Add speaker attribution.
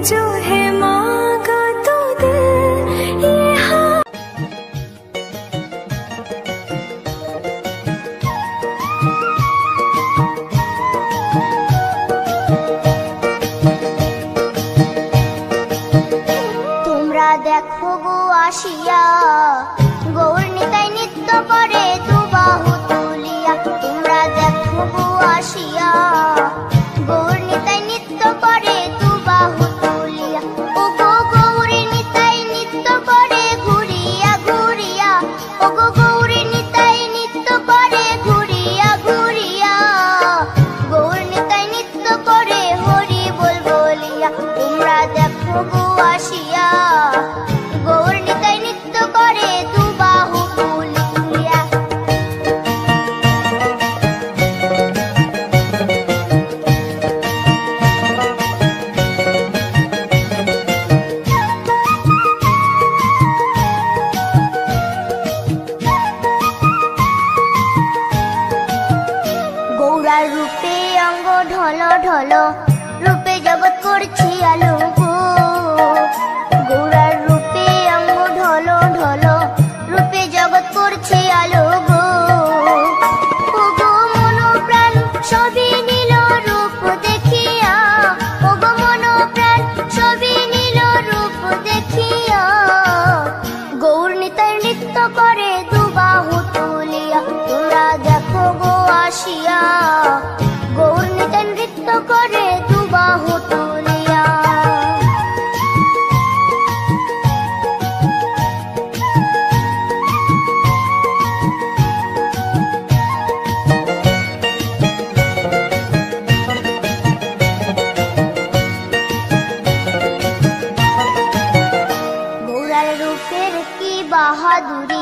Speaker 1: जो है मांगा तो दे ये हाँ।
Speaker 2: তোমরা দেখো গো আসিয়া গৌর নিতাই নৃত্য করে দুবাহু তুলিয়া। তোমরা দেখো গো আসিয়া গৌর নিতাই নৃত্য করে দুবাহু তুলিয়া। ও গো গৌরী নিতাই নৃত্য করে ঘুরিয়া ঘুরিয়া। ও গো গৌরী নিতাই নৃত্য করে ঘুরিয়া ঘুরিয়া। গৌর নিতাই নৃত্য করে হরি বল বলিয়া। তোমরা দেখো গো আসিয়া গৌর নিতাই নৃত্য করে দুবাহু তুলিয়া। গৌরার রূপে অঙ্গ ঢল ঢল রূপে জগৎ করছি আলো গো। গৌরার রূপে অঙ্গ ঢল ঢল রূপে জগৎ করছি আলো গো। ও গো মন প্রাণ সবই নীল রূপ দেখিয়া। ও গো মন প্রাণ সবই নীল রূপ দেখিয়া। গৌর নিতাই নৃত্য করে দুবাহু তুলিয়া। তোমরা দেখো গো আসিয়া গৌর নিতাই নৃত্য করে দুবাহু তুলিয়া। গৌরার রূপের কি বাহাদুরি